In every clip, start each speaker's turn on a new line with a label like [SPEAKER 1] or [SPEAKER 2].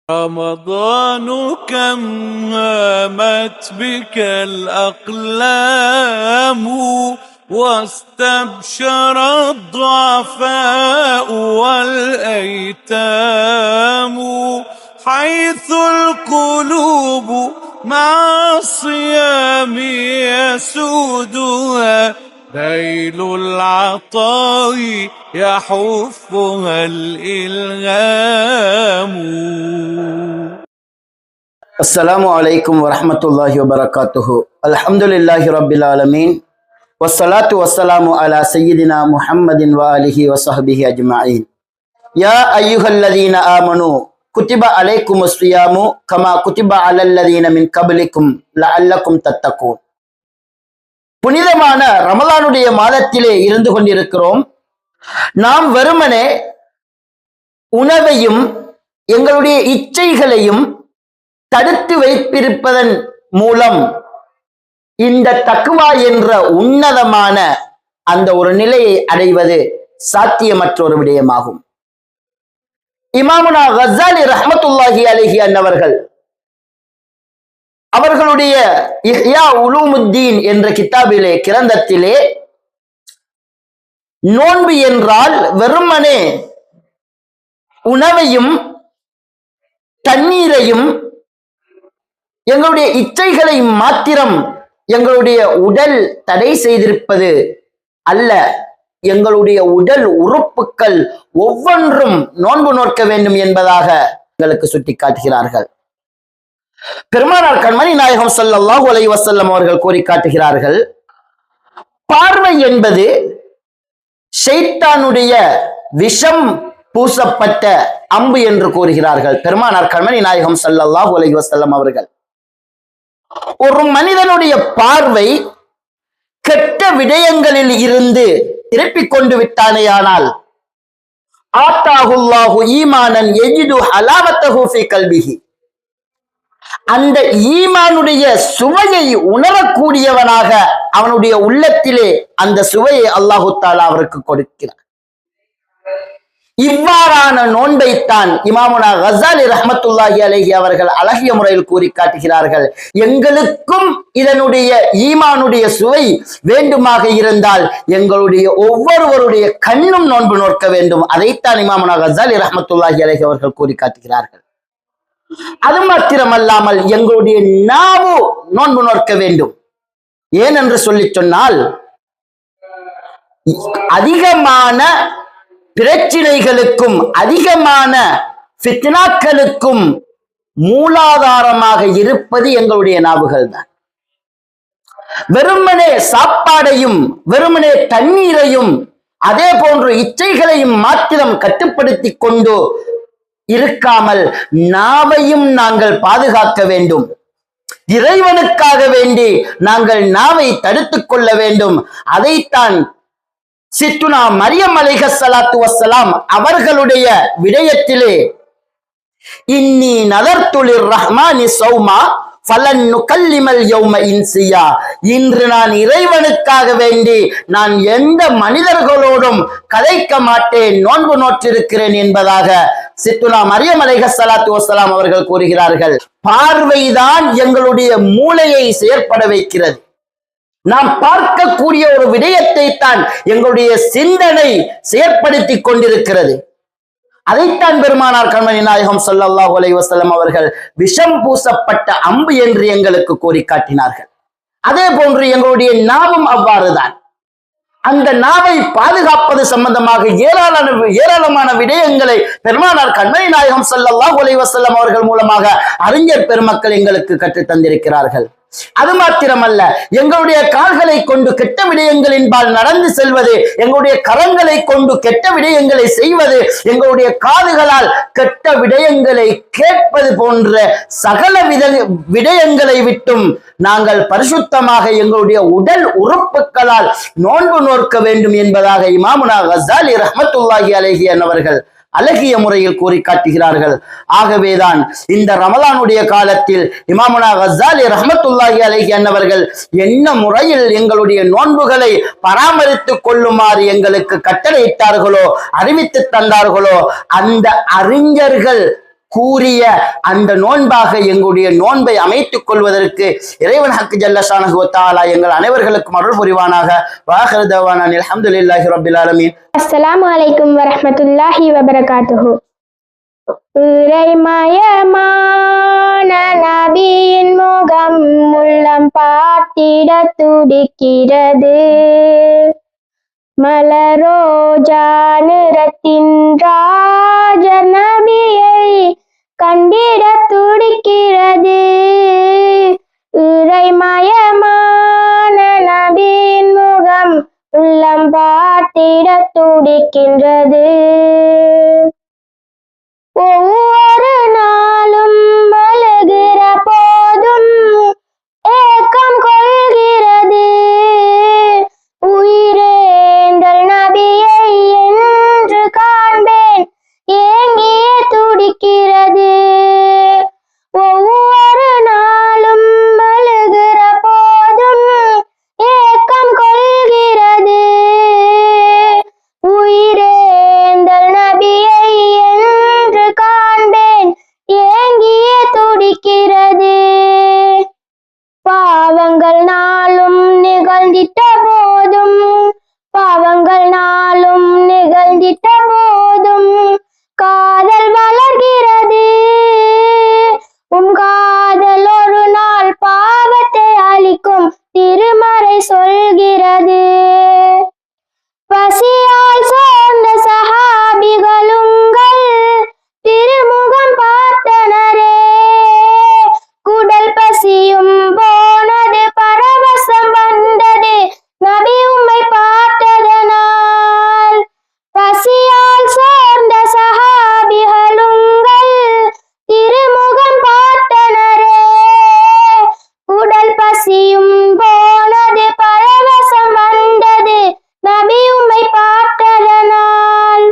[SPEAKER 1] رمضان كم هامت بك الأقلام واستبشر الضعفاء والأيتام حيث القلوب مع الصيام يسودها ذيل العطاء يحفها الإلهام.
[SPEAKER 2] السلام عليكم ورحمة الله وبركاته. الحمد لله رب العالمين والصلاة والسلام على سيدنا محمد وآله وصحبه أجمعين. يا أيها الذين آمنوا كتب عليكم الصيام كما كتب على الذين من قبلكم لعلكم تتقون. புனிதமான ரமலானுடைய மாதத்திலே இருந்து கொண்டிருக்கிறோம். நாம் வெறுமனே உணவையும் எங்களுடைய இச்சைகளையும் தடுத்து வைத்திருப்பதன் மூலம் இந்த தக்வா என்ற உன்னதமான அந்த ஒரு நிலையை அடைவது சாத்தியமற்ற ஒரு விடயமாகும். இமாமுனா கஸாலி ரஹ்மத்துல்லாஹி அலைஹி அன்னவர்கள் அவர்களுடைய இஹ்யா உலூமுத்தீன் என்ற கிதாபிலே கிரந்தத்திலே நோன்பு என்றால் வெறுமனே உணவையும் தண்ணீரையும் எங்களுடைய இச்சைகளையும் மாத்திரம் எங்களுடைய உடல் தடை செய்திருப்பது அல்ல, எங்களுடைய உடல் உறுப்புகள் ஒவ்வொன்றும் நோன்பு நோக்க வேண்டும் என்பதாக எங்களுக்கு சுட்டிக்காட்டுகிறார்கள். பெருமானார் கண்மணி நாயகம் ஸல்லல்லாஹு அலைஹி வஸல்லம் அவர்கள் கூறி காட்டுகிறார்கள், பார்வை என்பது ஷைத்தானுடைய விஷம் பூசப்பட்ட அம்பு என்று கூறுகிறார்கள் பெருமானார் கண்மணி நாயகம் ஸல்லல்லாஹு அலைஹி வஸல்லம் அவர்கள். ஒரு மனிதனுடைய பார்வை கெட்ட விடயங்களில் இருந்து திருப்பிக் கொண்டு விட்டானேயானால் ஆத்தாஹுல்லாஹு ஈமானன் யஜிது ஹலாவத்தஹு ஃபீ கல்பிஹி, அந்த ஈமானுடைய சுவையை உணரக்கூடியவனாக அவனுடைய உள்ளத்திலே அந்த சுவையை அல்லாஹு தஆலா அவருக்கு கொடுக்கிறார். இவ்வாறான நோன்பைத்தான் இமாமுனா கஸாலி ரஹ்மத்துல்லாஹி அலைஹி அவர்கள் அழகிய முறையில் கூறி காட்டுகிறார்கள். எங்களுக்கும் இதனுடைய ஈமானுடைய சுவை வேண்டுமாக இருந்தால் எங்களுடைய ஒவ்வொருவருடைய கண்ணும் நோன்பு நோக்க வேண்டும். அதைத்தான் இமாமுனா கஸாலி ரஹ்மத்துல்லாஹி அலைஹி அவர்கள் கூறி காட்டுகிறார்கள். அது மாத்திரமல்லாமல் எங்களுடைய நாவு நோன்பு நோக்க வேண்டும். ஏன் என்று சொல்லி சொன்னால், அதிகமான பிரச்சனைகளுக்கும் அதிகமான ஃபித்னாக்களுக்கும் மூலாதாரமாக இருப்பது எங்களுடைய நாவுகள் தான். வெறுமனே சாப்பாடையும் வெறுமனே தண்ணீரையும் அதே போன்று இச்சைகளையும் மாத்திரம் கட்டுப்படுத்தி கொண்டு இருக்காமல் நாவையும் நாங்கள் பாதுகாக்க வேண்டும். இறைவனுக்காக வேண்டி நாங்கள் நாவை தடுத்துக் கொள்ள வேண்டும். அதைத்தான் சித்துனா மரியம் அலைஹிஸ்ஸலாத்து வஸ்ஸலாம் அவர்களுடைய விடயத்திலே இன்னி நதர்து லிர்ரஹ்மானி ஸௌமா ஃபலன் நுகல்லிமல் யௌம இன்சியா, இன்று நான் இறைவனுக்காக வேண்டி நான் எந்த மனிதர்களோடும் கதைக்க மாட்டேன், நோன்பு நோற்றிருக்கிறேன் என்பதாக சித்துனா மரியம் அலைஹிஸ்ஸலாத்து வஸ்ஸலாம் அவர்கள் கூறுகிறார்கள். பார்வைதான் எங்களுடைய மூளையை செயற்பட வைக்கிறது. நாம் பார்க்கக்கூடிய ஒரு விடயத்தை தான் எங்களுடைய சிந்தனை செயற்படுத்தி கொண்டிருக்கிறது. அதைத்தான் பெருமானார் கண்மணி நாயகம் ஸல்லல்லாஹு அலைஹி வஸல்லம் அவர்கள் விஷம் பூசப்பட்ட அம்பு என்று எங்களுக்கு கூறி காட்டினார்கள். அதே போன்று எங்களுடைய நாவும் அவ்வாறுதான். அந்த நாவை பாதுகாப்பது சம்பந்தமாக ஏராளமான விடயங்களை பெருமானார் கண்மணி நாயகம் ஸல்லல்லாஹு அலைஹி வஸல்லம் அவர்கள் மூலமாக அறிஞர் பெருமக்கள் எங்களுக்கு கற்றுத் தந்திருக்கிறார்கள். அது மாத்திரமல்ல, எங்களுடைய கால்களை கொண்டு கெட்ட விடயங்களின்பால் நடந்து செல்வது, எங்களுடைய கரங்களை கொண்டு கெட்ட விடயங்களை செய்வது, எங்களுடைய காதுகளால் கெட்ட விடயங்களை கேட்பது போன்ற சகல விடயங்களை விட்டும் நாங்கள் பரிசுத்தமாக எங்களுடைய உடல் உறுப்புகளால் நோன்பு நோக்க வேண்டும் என்பதாக இமாமுனா கஸாலி ரஹ்மத்துல்லாஹி அலைஹி அவர்கள் அழகிய முறையில் கூறி காட்டுகிறார்கள். ஆகவேதான் இந்த ரமலானுடைய காலத்தில் இமாமுனா கஸாலி ரஹ்மத்துல்லாஹி அலைஹி அன்னவர்கள் என்ன முறையில் எங்களுடைய நோன்புகளை பராமரித்துக் கொள்ளுமாறு எங்களுக்கு கட்டளையிட்டார்களோ அறிவித்து தந்தார்களோ அந்த அறிஞர்கள் கூறிய அந்த நோன்பாக எங்களுடைய நோன்பை அமைத்துக் கொள்வதற்கு இறைவன் ஹக்கு ஜல்லஷானஹு வ தஆலா எங்கள் அனைவர்களுக்கும் அருள் புரிவானாக. வாஹிரு தவானா அல்ஹம்துலில்லாஹி ரப்பில் ஆலமீன்.
[SPEAKER 3] அஸ்ஸலாமு அலைக்கும் வரஹ்மத்துல்லாஹி வபரகாத்துஹு. இறைமயமான நபியின் முகம் உள்ளம் பார்த்திட துடிக்கிறது. மலரோஜா நிறத்தின் ராஜ நபியை கண்டிட துடிக்கிறது. இறைமயமான நபியின் முகம் உள்ளம் பார்த்திட துடிக்கின்றது. ஒவ்வொரு நாளும் அழுகிற போதும் ஏக்கம் கொள்கிறது. உயிரேந்தல் நபியை என்று காண்பேன் ஏங்கியே துடிக்கிறது. ஒவ்வொரு நாளும் அழுகிற போதும் ஏக்கம் கொள்கிறது. உயிரேந்தல் நபியை என்று காண்பேன் ஏங்கியே துடிக்கிறது. பாவங்கள் நாளும் நிகழ்ந்திட்ட போதும் பாவங்கள் நாளும் நிகழ்ந்திட்ட போதும் காதல் வளர்கிறது. காதல் ஒரு நாள் பாவத்தை அளிக்கும் திருமறை சொல்கிறது. பசியால் சோர்ந்த சஹாபிகள் உங்கள் திருமுகம் பார்த்தனரே. குடல் பசியும் போனது, பரவசம் வந்தது நபி உம்மை பார்த்ததனால். பசியால் சோர்ந்த சஹாபிகள் உங்கள் திருமுகம் பார்த்தனரே. குடல் பசியும் போனது, பரவசம் வந்தது நபி உம்மை பார்த்ததனால்.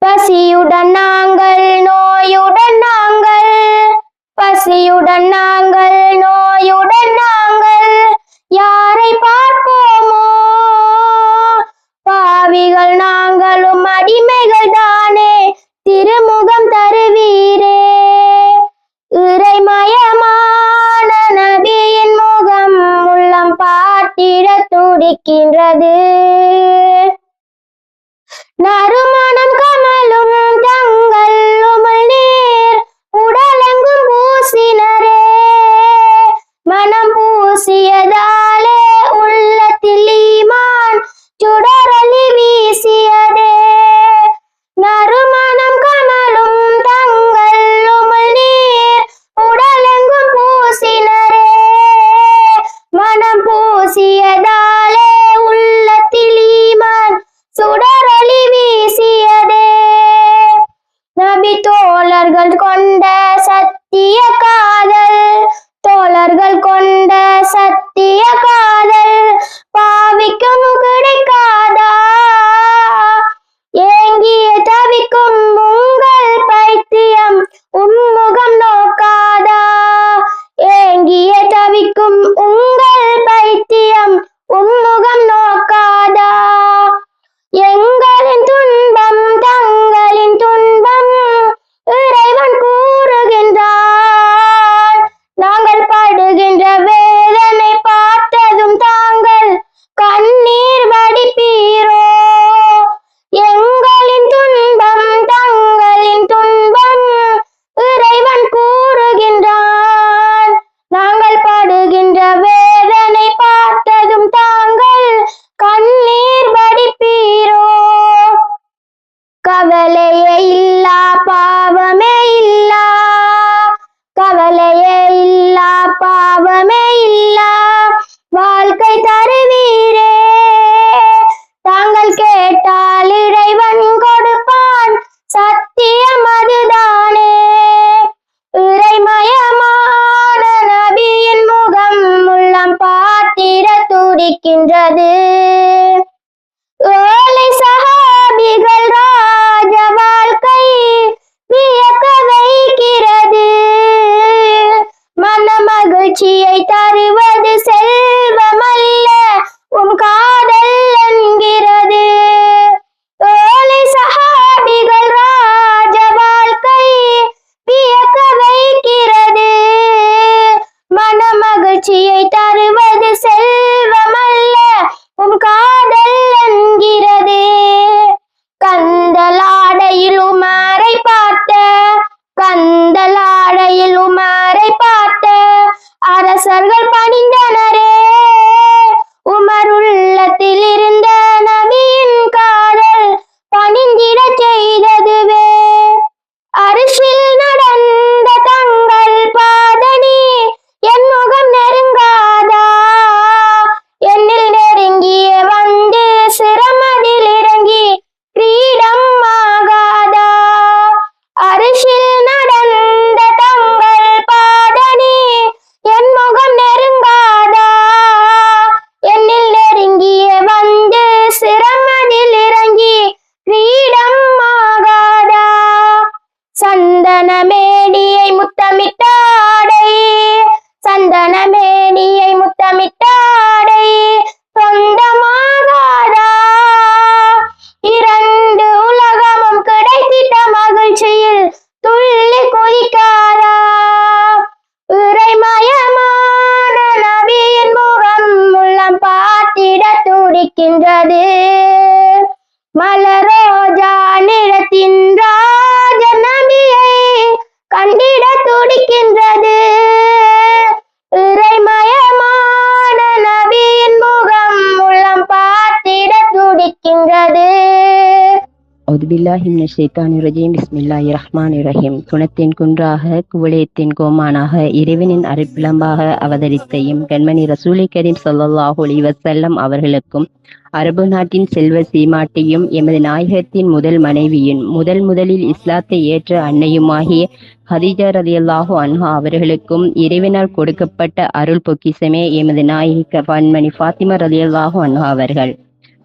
[SPEAKER 3] பசியுடன் நாங்கள் நோயுடன் நாங்கள் பசியுடன் நாங்கள் நோயுடன் நாங்கள் யாரை பார்ப்போமோ. பாவிகள் நாங்களும் அடிமைகள் தானே, திருமுகம் தருவீரே. இறைமயமான நபியின் முகம் உள்ளம் பார்த்திட துடிக்கின்றது. நறுமணம் கமலும் தங்கள் உமிழ்நீர் உடலெங்கும் பூசினரே. மனம் பூசியதாலே உள்ளத்தில் ஈமான் சுடரொளி வீசியதே. நறுமணம் கமலும் தங்கள் உமிழ்நீர் உடலெங்கும் பூசினரே. மனம் பூசியதாலே உள்ளத்தில் ஈமான் சுடரொளி வீசியதே. நபி தோழர்கள் கொண்ட சத்திய காதல் தோழர்கள் கொண்ட சத்திய காதல் பாவிக்கும் கிடைக்காதா. ஏங்கிய தவிக்கும் உங்கள் பைத்தியம் உம்முகம் நோக்காதா. ஏங்கிய தவிக்கும் உங்கள் பைத்தியம் உம்முகம் நோக்காதா. எங்களின் துன்பம் தங்களின் துன்பம் இறைவன் கூறுகின்றான். துடிக்கின்றது. இறைமயமான நபியின் முகம் உள்ளம் பார்த்திட துடிக்கின்றது.
[SPEAKER 4] பிஸ்மில்லாஹிர்ரஹ்மானிர்ரஹீம். குணத்தின் குன்றாக குவளையத்தின் கோமானாக இறைவனின் அருட்பிளம்பாக அவதரித்தையும் கண்மணி ரசூலை கரீம் ஸல்லல்லாஹு அலைஹி வஸல்லம் அவர்களுக்கும் அரபு நாட்டின் செல்வ சீமாட்டியும் எமது நாயகத்தின் முதல் மனைவியின் முதலில் இஸ்லாத்தை ஏற்ற அன்னையுமாகிய ஹதீஜா ரலியல்லாஹு அன்ஹா அவர்களுக்கும் இறைவனால் கொடுக்கப்பட்ட அருள் பொக்கிசமே எமது நாயகி கண்மணி ஃபாத்திமா ரலியல்லாஹு அன்ஹா அவர்கள்.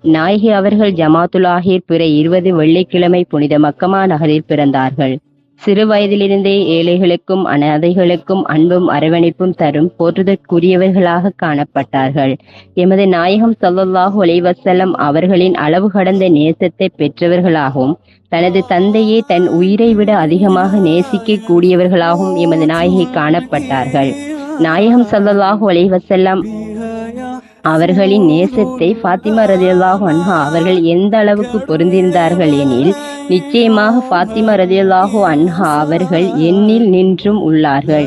[SPEAKER 4] நாயகி அவர்கள் ஜமாத்துல் ஆஹிர் பிற 20 வெள்ளிக்கிழமை புனித மக்கமா நகரில் பிறந்தார்கள். சிறு வயதிலிருந்தே ஏழைகளுக்கும் அனாதைகளுக்கும் அன்பும் அரவணைப்பும் தரும் போற்றுதற்குரியவர்களாக காணப்பட்டார்கள். எமது நாயகம் ஸல்லல்லாஹு அலைஹி வஸல்லம் அவர்களின் அளவு கடந்த நேசத்தை பெற்றவர்களாகவும் தனது தந்தையை தன் உயிரை விட அதிகமாக நேசிக்க கூடியவர்களாகவும் எமது நாயகி காணப்பட்டார்கள். நாயகம் ஸல்லல்லாஹு அலைஹி வஸல்லம் அவர்களின் நேசத்தை ஃபாத்திமா ரலியல்லாஹு அன்ஹா அவர்கள் எந்த அளவுக்கு பொருந்திருந்தார்கள் எனில், நிச்சயமாக ஃபாத்திமா ரலியல்லாஹு அன்ஹா அவர்கள் எண்ணில் நின்றும் உள்ளார்கள்.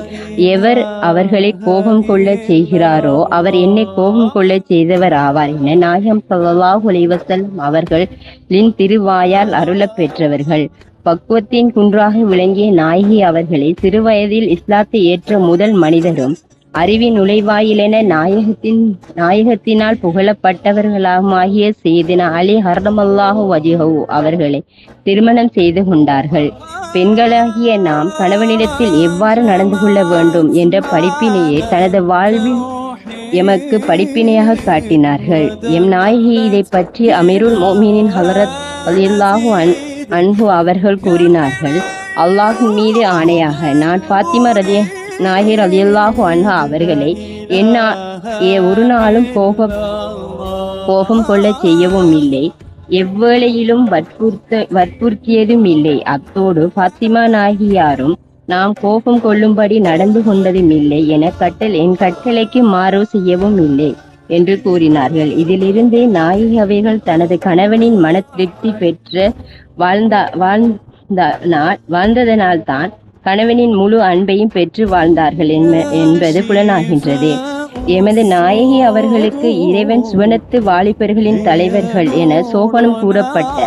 [SPEAKER 4] எவர் அவர்களை கோபம் கொள்ள செய்கிறாரோ அவர் என்னை கோபம் கொள்ள செய்தவர் ஆவார் என நாயகம் ஸல்லல்லாஹு அலைஹி வஸல்லம் அவர்களின் திருவாயால் அருளப் பெற்றவர்கள். பக்குவத்தின் குன்றாக விளங்கிய நாயகி அவர்களை சிறுவயதில் இஸ்லாத்தை ஏற்ற முதல் மனிதரும் அறிவின் நுழைவாயிலென நாயகத்தினால் புகழப்பட்டவர்களாகிய செய்தினா அலி ஹர்ரமல்லாஹு வஜ்ஹஹு அவர்களை திருமணம் செய்து கொண்டார்கள். பெண்களாகிய நாம் கணவனிடத்தில் எவ்வாறு நடந்து கொள்ள வேண்டும் என்ற படிப்பினையை தனது வாழ்வில் எமக்கு படிப்பினையாக காட்டினார்கள். எம் நாயகி இதை பற்றி அமீருல் மோமினின் ஹலரத் ரலியல்லாஹு அன்ஹு அவர்கள் கூறினார்கள், அல்லாஹ்வின் மீது ஆணையாக நான் ஃபாத்திமா நாயகி ரலியல்லாஹு அன்ஹா அவர்களை ஒரு நாளும் கோபம் கொள்ள செய்யவும் இல்லை, எவ்வேளையிலும் வற்புறுத்தியதும் இல்லை. அத்தோடு ஃபாத்திமா நாயகியாரும் நாம் கோபம் கொள்ளும்படி நடந்து கொண்டதும் இல்லை என என் கட்டளைக்கு மாறு செய்யவும் இல்லை என்று கூறினார்கள். இதிலிருந்தே நாயகி அவைகள் தனது கணவனின் மன திருப்தி பெற்று வாழ்ந்ததனால்தான் கணவனின் முழு அன்பையும் பெற்று வாழ்ந்தார்கள் என்பது புலனாகின்றது. எமது நாயகி அவர்களுக்கு இறைவன் சுவனத்து வாலிபர்களின் தலைவர்கள் என சோபனம் கூறப்பட்ட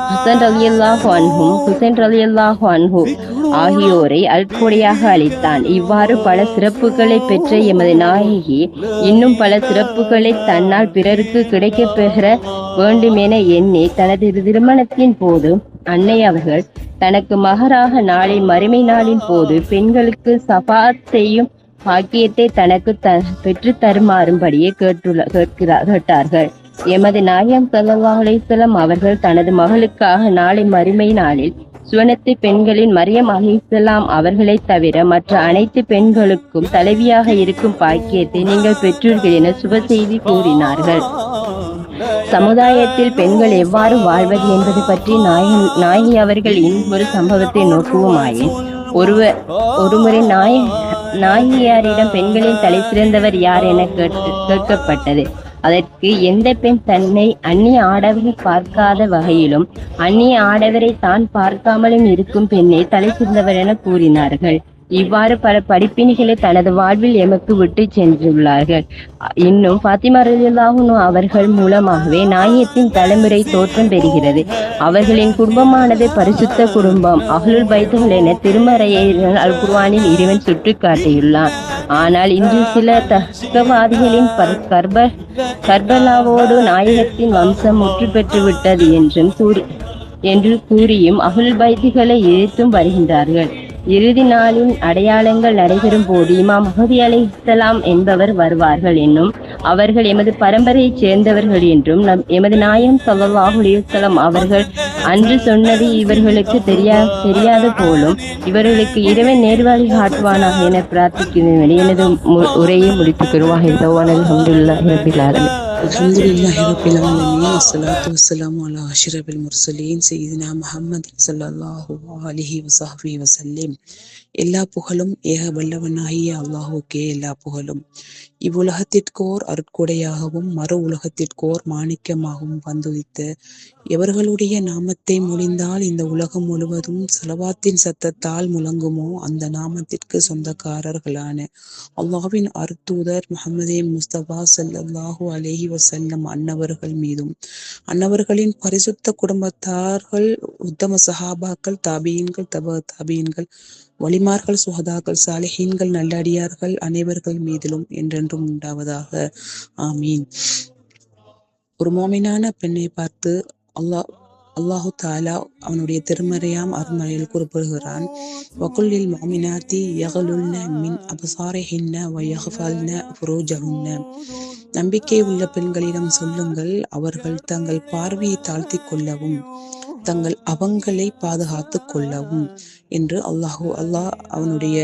[SPEAKER 4] ஹசன் ரலியல்லாஹு அன்ஹு ஹுசைன் ரலியல்லாஹு அன்ஹு ஆகியோரை அல்கொடையாக அளித்தான். இவ்வாறு பல சிறப்புகளை பெற்ற எமது நாயகி இன்னும் பல சிறப்புகளை தன்னால் பிறருக்கு கிடைக்க பெற வேண்டுமென எண்ணி தனது திருமணத்தின் போது அன்னை அவர்கள் தனக்கு மகராக நாளை மறுமை நாளின் போது பெண்களுக்கு சஃபாத் செய்யும் பாக்கியத்தை தனக்கு பெற்று தருமாறும்படியே கேட்டார்கள். எமது நாயகம் ஸல்லல்லாஹு அலைஹி வஸல்லம் அவர்கள் தனது மகளுக்காக நாளை மறுமை நாளில் சுவனத்து பெண்களின் மரியம் அலைஹிஸ்ஸலாம் அவர்களை தவிர மற்ற அனைத்து பெண்களுக்கும் தலைவியாக இருக்கும் பாக்கியத்தை நீங்கள் பெற்றீர்கள் என சுப செய்தி கூறினார்கள். சமுதாயத்தில் பெண்கள் எவ்வாறு வாழ்வது என்பது பற்றி நாயகி அவர்கள் இன்னொரு சம்பவத்தை நோக்குவோமாயின், ஒருமுறை நாயகியாரிடம் பெண்களின் தலை சிறந்தவர் யார் என கேட்கப்பட்டது. அதற்கு எந்த பெண் தன்னை அந்நிய ஆடவரை பார்க்காத வகையிலும் அந்நிய ஆடவரை தான் பார்க்காமலும் இருக்கும் பெண்ணை தலை சிறந்தவர் என கூறினார்கள். இவ்வாறு பல படிப்பினைகளை தனது வாழ்வில் எமக்கு விட்டு சென்றுள்ளார்கள். இன்னும் ஃபாத்திமா ரலியல்லாஹு அன்ஹா அவர்கள் மூலமாகவே நாயகத்தின் தலைமுறை தோற்றம் பெறுகிறது. அவர்களின் குடும்பமானது பரிசுத்த குடும்பம், அஹ்லுல் பைத்துகள் என திருமறையை அல் குர்ஆனில் இறைவன் சுட்டிக்காட்டியுள்ளான். ஆனால் இன்று சில தர்க்கவாதிகளின் கர்பலாவோடு நாயகத்தின் வம்சம் முற்று பெற்று விட்டது என்று கூறியும் அஹ்லுல் பைத்துகளை எதிர்த்தும் வருகின்றார்கள். இறுதி நாளின் அடையாளங்கள் நடைபெறும் போது இமாம் மஹதி அலைஹிஸ்ஸலாம் என்பவர் வருவார்கள் என்னும் அவர்கள் எமது பரம்பரையைச் சேர்ந்தவர்கள் என்றும் எமது நாயகம் ஸல்லல்லாஹு அலைஹி வஸல்லம் அவர்கள் அன்று சொன்னது இவர்களுக்கு தெரியாத போலும் இவர்களுக்கு இறைவன் நேர்வழி காட்டுவானாக என பிரார்த்திக்கிறேன். எனது உரையை முடித்துக் கொள்வாக. அல்ஹம்துலில்லாஹி ரப்பில் ஆலமீன்.
[SPEAKER 5] அல்ஹம்துலில்லாஹி ரப்பில் ஆலமீன். வஸ்ஸலாத்து வஸ்ஸலாமு அலா அஷ்ரஃபில் முர்ஸலீன் சய்யிதினா முஹம்மது ஸல்லல்லாஹு அலைஹி வஸஹ்பிஹி வஸல்லம். எல்லா புகழும் ஏக வல்லவனாகிய அல்லாஹுக்கே எல்லா புகழும். இவ்வுலகத்திற்கோர் அருட்கொடையாகவும் மறு உலகத்திற்கோர் மாணிக்கமாகவும் வந்துதித்த எவர்களுடைய நாமத்தை மொழிந்தால் இந்த உலகம் முழுவதும் ஸலவாத்தின் சத்தத்தால் முழங்குமோ அந்த நாமத்திற்கு சொந்தக்காரர்களான அல்லாஹ்வின் அருட்தூதர் முஹம்மதே முஸ்தபா ஸல்லல்லாஹு அலைஹி வஸல்லம் அன்னவர்கள் மீதும், அன்னவர்களின் பரிசுத்த குடும்பத்தார்கள், உத்தம சஹாபாக்கள், தாபியீன்கள், தப தாபியீன்கள், வலிமார்கள், சுஹதாக்கள், சாலிஹீன்கள், நல்லடியார்கள் அனைவர்கள் மீதிலும் என்றென்றும் உண்டாவதாக. ஆமீன். ஒரு மோமினான பெண்ணை பார்த்து அல்லாஹு தாலா அவனுடைய திருமறையாம் அருமறையில் குறிப்பிடுகிறான். வகுல்லில் மோமினாத்தி யகலுல்ன மின் அபசாரிஹின்ன வயஹ்ஃபல்ன ஃபுரூஜஹுன்ன. நம்பிக்கை உள்ள பெண்களிடம் சொல்லுங்கள், அவர்கள் தங்கள் பார்வையை தாழ்த்திக் கொள்ளவும் தங்கள் அவங்களை பாதுகாத்துக் கொள்ளவும் என்று அல்லாஹ் அவனுடைய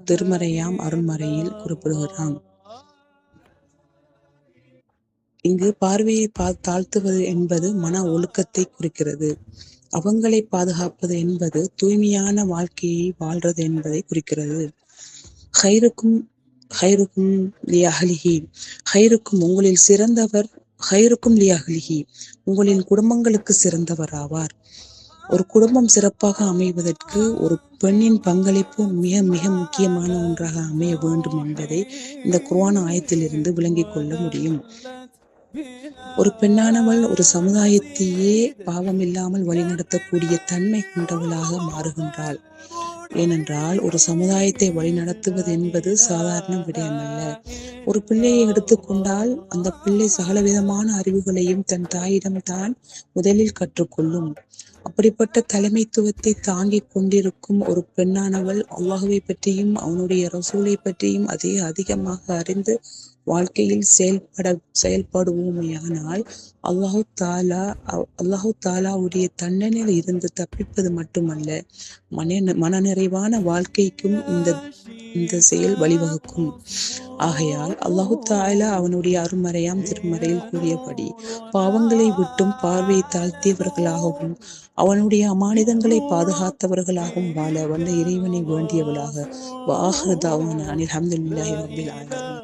[SPEAKER 5] திருமறையாம் அருள்மறையில் குறிப்பிடுகிறான். இங்கு பார்வையை தாழ்த்துவது என்பது மன ஒழுக்கத்தை குறிக்கிறது. அவங்களை பாதுகாப்பது என்பது தூய்மையான வாழ்க்கையை வாழ்றது என்பதை குறிக்கிறது. ஹைருக்கும் லியஹ்லிஹி, ஹைருக்கும் உங்களில் சிறந்தவர், ஹைருக்கும் லியஹ்லிஹி உங்களின் குடும்பங்களுக்கு சிறந்தவர் ஆவார். ஒரு குடும்பம் சிறப்பாக அமைவதற்கு ஒரு பெண்ணின் பங்களிப்பு மிக மிக முக்கியமான ஒன்றாக அமைய வேண்டும் என்பதை இந்த குர்ஆன் ஆயத்திலிருந்து விளங்கிக் கொள்ள முடியும். ஒரு பெண்ணானவள் ஒரு சமுதாயத்தையே பாவமில்லாமல் வழிநடத்தக்கூடிய தன்மை கொண்டவளாக மாறுகின்றாள். ஏனென்றால் ஒரு சமுதாயத்தை வழிநடத்துவது என்பது சாதாரண விடயமல்ல. ஒரு பிள்ளையை எடுத்துக்கொண்டால் அந்த பிள்ளை சகலவிதமான அறிவுகளையும் தன் தாயிடம் தான் முதலில் கற்றுக்கொள்ளும். அப்படிப்பட்ட தலைமைத்துவத்தை தாங்கிக் கொண்டிருக்கும் ஒரு பெண்ணானவள் அல்லாஹ்வை பற்றியும் அவனுடைய ரசூலை பற்றியும் அதிகமாக அறிந்து வாழ்க்கையில் செயல்படுவோமையானால் அல்லாஹு தாலாவுடைய தண்டனையில் இருந்து தப்பிப்பது மட்டுமல்ல, மனநிறைவான வாழ்க்கைக்கும் இந்த செயல் வழிவகுக்கும். ஆகையால் அல்லாஹு தாலா அவனுடைய அருமறையாம் திருமறையில் கூறியபடி பாவங்களை விட்டும் பார்வையை தாழ்த்தியவர்களாகவும் அவனுடைய அமானிதங்களை பாதுகாத்தவர்களாகவும் வாழ வந்த இறைவனை வேண்டியவளாக. வஆஹிரு தஅவானா அனில் ஹம்துலில்லாஹி ரப்பில் ஆலமீன்.